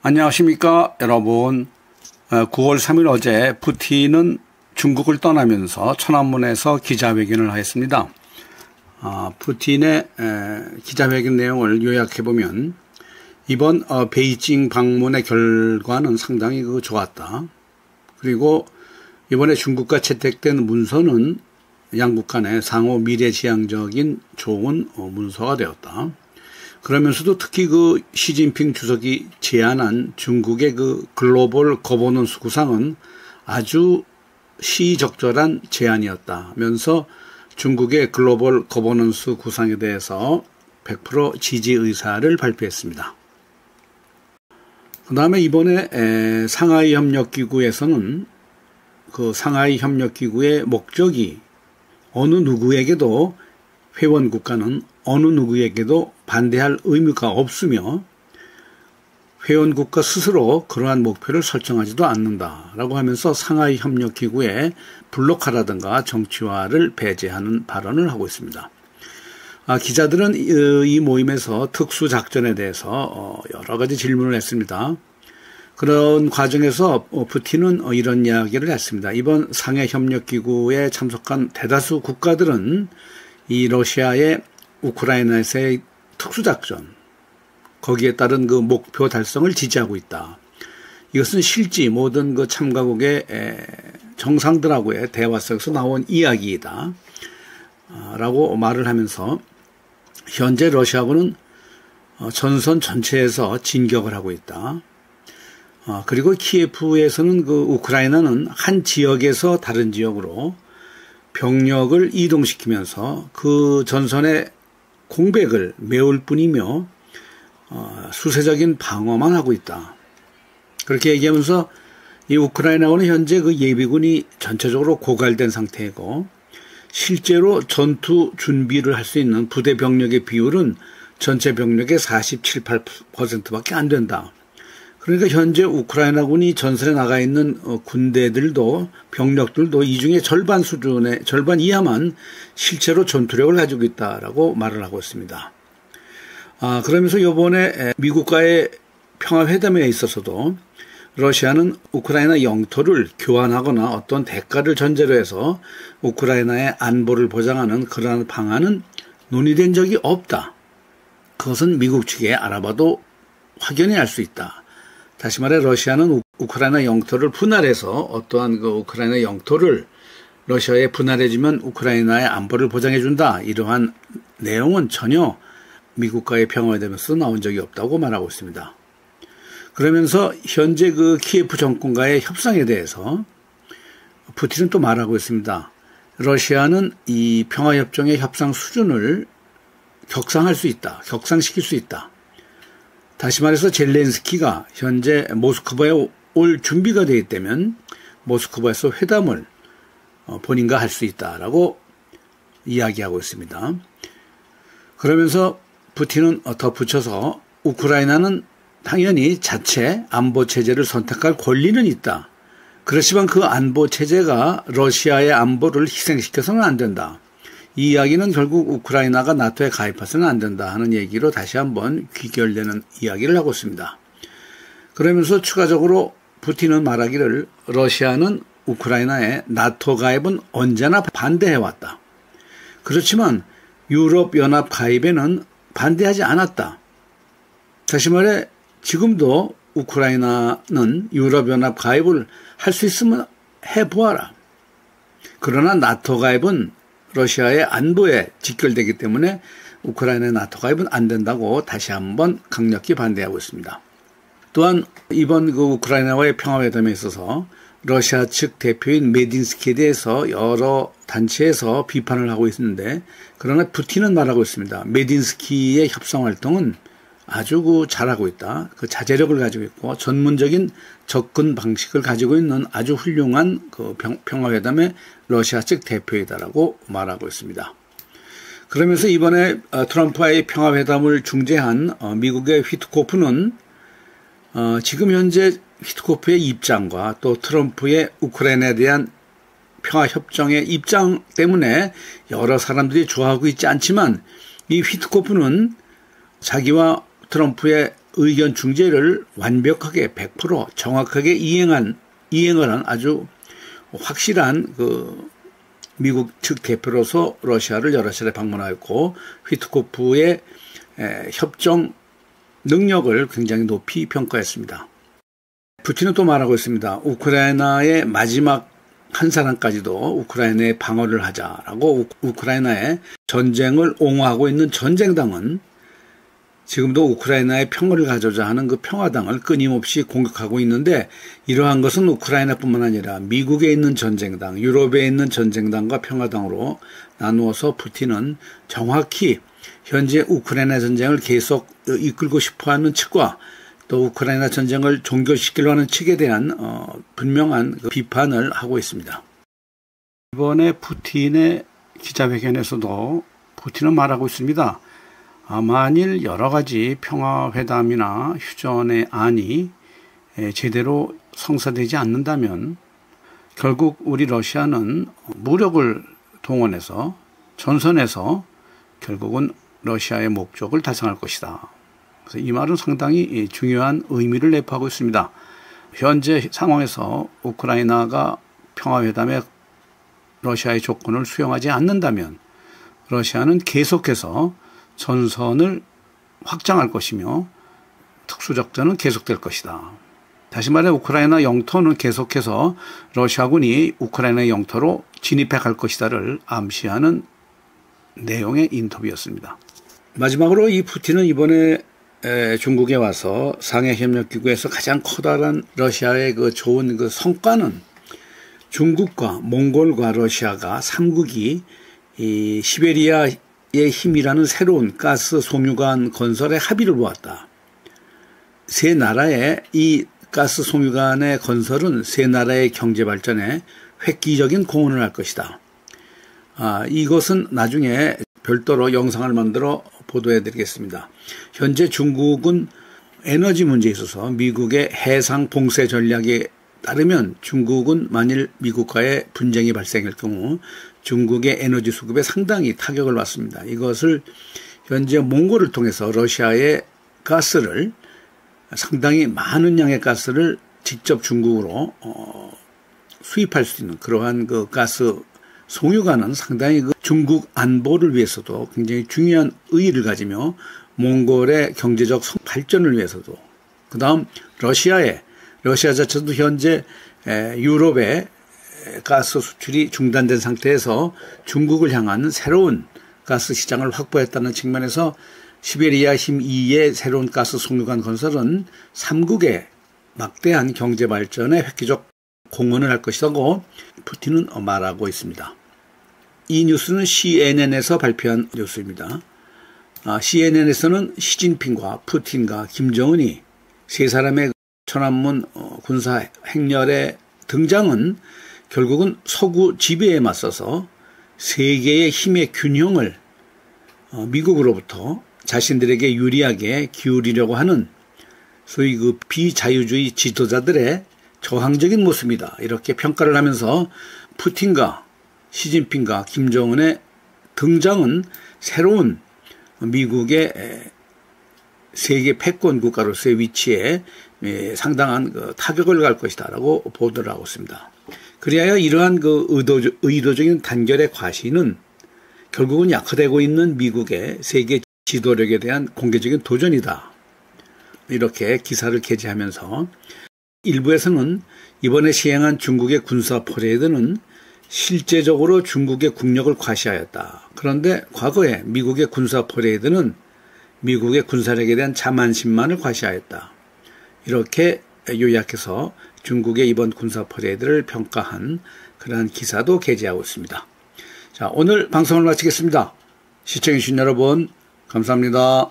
안녕하십니까 여러분. 9월 3일 어제 푸틴은 중국을 떠나면서 천안문에서 기자회견을 하였습니다. 푸틴의 기자회견 내용을 요약해보면 이번 베이징 방문의 결과는 상당히 좋았다. 그리고 이번에 중국과 채택된 문서는 양국 간의 상호 미래지향적인 좋은 문서가 되었다. 그러면서도 특히 시진핑 주석이 제안한 중국의 글로벌 거버넌스 구상은 아주 시의적절한 제안이었다면서 중국의 글로벌 거버넌스 구상에 대해서 100% 지지 의사를 발표했습니다. 그 다음에 이번에 상하이 협력기구에서는 상하이 협력기구의 목적이 어느 누구에게도 회원 국가는 어느 누구에게도 반대할 의무가 없으며 회원 국가 스스로 그러한 목표를 설정하지도 않는다라고 하면서 상하이 협력기구의 블록화라든가 정치화를 배제하는 발언을 하고 있습니다. 기자들은 이 모임에서 특수작전에 대해서 여러 가지 질문을 했습니다. 그런 과정에서 푸틴은 이런 이야기를 했습니다. 이번 상해 협력기구에 참석한 대다수 국가들은 이 러시아의 우크라이나에서의 특수작전, 거기에 따른 목표 달성을 지지하고 있다. 이것은 실제 모든 참가국의 정상들하고의 대화 속에서 나온 이야기이다. 라고 말을 하면서 현재 러시아군은 전선 전체에서 진격을 하고 있다. 그리고 키예프에서는 우크라이나는 한 지역에서 다른 지역으로 병력을 이동시키면서 그 전선의 공백을 메울 뿐이며 수세적인 방어만 하고 있다. 그렇게 얘기하면서 이 우크라이나군은 현재 예비군이 전체적으로 고갈된 상태이고 실제로 전투 준비를 할 수 있는 부대 병력의 비율은 전체 병력의 47, 8%밖에 안 된다. 그러니까 현재 우크라이나군이 전선에 나가 있는 군대들도 병력들도 이 중에 절반 이하만 실제로 전투력을 가지고 있다라고 말을 하고 있습니다. 그러면서 이번에 미국과의 평화회담에 있어서도 러시아는 우크라이나 영토를 교환하거나 어떤 대가를 전제로 해서 우크라이나의 안보를 보장하는 그러한 방안은 논의된 적이 없다. 그것은 미국 측에 알아봐도 확연히 알 수 있다. 다시 말해 러시아는 우크라이나 영토를 분할해서 어떠한 우크라이나 영토를 러시아에 분할해주면 우크라이나의 안보를 보장해준다. 이러한 내용은 전혀 미국과의 평화회담에서 나온 적이 없다고 말하고 있습니다. 그러면서 현재 키예프 정권과의 협상에 대해서 푸틴은 또 말하고 있습니다. 러시아는 이 평화협정의 협상 수준을 격상할 수 있다. 격상시킬 수 있다. 다시 말해서 젤렌스키가 현재 모스크바에 올 준비가 되어 있다면 모스크바에서 회담을 본인과 할 수 있다라고 이야기하고 있습니다. 그러면서 푸틴은 덧붙여서 우크라이나는 당연히 자체 안보 체제를 선택할 권리는 있다. 그렇지만 그 안보 체제가 러시아의 안보를 희생시켜서는 안 된다. 이 이야기는 결국 우크라이나가 나토에 가입해서는 안 된다 하는 얘기로 다시 한번 귀결되는 이야기를 하고 있습니다. 그러면서 추가적으로 푸틴은 말하기를 러시아는 우크라이나의 나토 가입은 언제나 반대해왔다. 그렇지만 유럽연합 가입에는 반대하지 않았다. 다시 말해 지금도 우크라이나는 유럽연합 가입을 할 수 있으면 해보아라. 그러나 나토 가입은 러시아의 안보에 직결되기 때문에 우크라이나의 나토 가입은 안 된다고 다시 한번 강력히 반대하고 있습니다. 또한 이번 우크라이나와의 평화회담에 있어서 러시아 측 대표인 메딘스키에 대해서 여러 단체에서 비판을 하고 있는데 그러나 푸틴은 말하고 있습니다. 메딘스키의 협상활동은 아주 잘하고 있다. 자제력을 가지고 있고 전문적인 접근 방식을 가지고 있는 아주 훌륭한 평화회담의 러시아 측 대표이다라고 말하고 있습니다. 그러면서 이번에 트럼프와의 평화회담을 중재한 미국의 휘트코프는 지금 현재 휘트코프의 입장과 또 트럼프의 우크라이나에 대한 평화협정의 입장 때문에 여러 사람들이 좋아하고 있지 않지만 이 휘트코프는 자기와 트럼프의 의견 중재를 완벽하게 100% 정확하게 이행을 한 아주 확실한 미국 측 대표로서 러시아를 여러 차례 방문하였고, 휘트코프의 협정 능력을 굉장히 높이 평가했습니다. 푸틴은 또 말하고 있습니다. 우크라이나의 마지막 한 사람까지도 우크라이나의 방어를 하자라고. 우크라이나의 전쟁을 옹호하고 있는 전쟁당은 지금도 우크라이나의 평화를 가져자 하는 그 평화당을 끊임없이 공격하고 있는데, 이러한 것은 우크라이나뿐만 아니라 미국에 있는 전쟁당, 유럽에 있는 전쟁당과 평화당으로 나누어서 푸틴은 정확히 현재 우크라이나 전쟁을 계속 이끌고 싶어하는 측과 또 우크라이나 전쟁을 종결시키려고 하는 측에 대한 분명한 비판을 하고 있습니다. 이번에 푸틴의 기자회견에서도 푸틴은 말하고 있습니다. 만일 여러 가지 평화회담이나 휴전의 안이 제대로 성사되지 않는다면 결국 우리 러시아는 무력을 동원해서 전선에서 결국은 러시아의 목적을 달성할 것이다. 그래서 이 말은 상당히 중요한 의미를 내포하고 있습니다. 현재 상황에서 우크라이나가 평화회담에 러시아의 조건을 수용하지 않는다면 러시아는 계속해서 전선을 확장할 것이며 특수작전은 계속될 것이다. 다시 말해 우크라이나 영토는 계속해서 러시아군이 우크라이나 영토로 진입해 갈 것이다를 암시하는 내용의 인터뷰였습니다. 마지막으로 이 푸틴은 이번에 중국에 와서 상해협력기구에서 가장 커다란 러시아의 좋은 성과는 중국과 몽골과 러시아가 3국이 이 시베리아의 힘이라는 새로운 가스 송유관 건설에 합의를 보았다. 세 나라의 이 가스 송유관의 건설은 세 나라의 경제 발전에 획기적인 공헌을 할 것이다. 이것은 나중에 별도로 영상을 만들어 보도해 드리겠습니다. 현재 중국은 에너지 문제에 있어서 미국의 해상 봉쇄 전략에 따르면 중국은 만일 미국과의 분쟁이 발생할 경우 중국의 에너지 수급에 상당히 타격을 받습니다. 이것을 현재 몽골을 통해서 러시아의 가스를 상당히 많은 양의 가스를 직접 중국으로 수입할 수 있는 그러한 가스 송유관은 상당히 중국 안보를 위해서도 굉장히 중요한 의의를 가지며 몽골의 경제적 발전을 위해서도, 그 다음 러시아 자체도 현재 유럽의 가스 수출이 중단된 상태에서 중국을 향한 새로운 가스 시장을 확보했다는 측면에서 시베리아 힘 2의 새로운 가스 송유관 건설은 3국의 막대한 경제 발전에 획기적 공헌을 할 것이라고 푸틴은 말하고 있습니다. 이 뉴스는 CNN에서 발표한 뉴스입니다. CNN에서는 시진핑과 푸틴과 김정은이 세 사람의 천안문 군사 행렬의 등장은 결국은 서구 지배에 맞서서 세계의 힘의 균형을 미국으로부터 자신들에게 유리하게 기울이려고 하는 소위 비자유주의 지도자들의 저항적인 모습이다. 이렇게 평가를 하면서 푸틴과 시진핑과 김정은의 등장은 새로운 미국의 세계 패권 국가로서의 위치에 상당한 타격을 갈 것이다 라고 보도를 하고 있습니다. 그리하여 이러한 의도적인 단결의 과시는 결국은 약화되고 있는 미국의 세계 지도력에 대한 공개적인 도전이다. 이렇게 기사를 게재하면서 일부에서는 이번에 시행한 중국의 군사 퍼레이드는 실제적으로 중국의 국력을 과시하였다. 그런데 과거에 미국의 군사 퍼레이드는 미국의 군사력에 대한 자만심만을 과시하였다. 이렇게 요약해서 중국의 이번 군사 퍼레이드를 평가한 그러한 기사도 게재하고 있습니다. 자, 오늘 방송을 마치겠습니다. 시청해주신 여러분 감사합니다.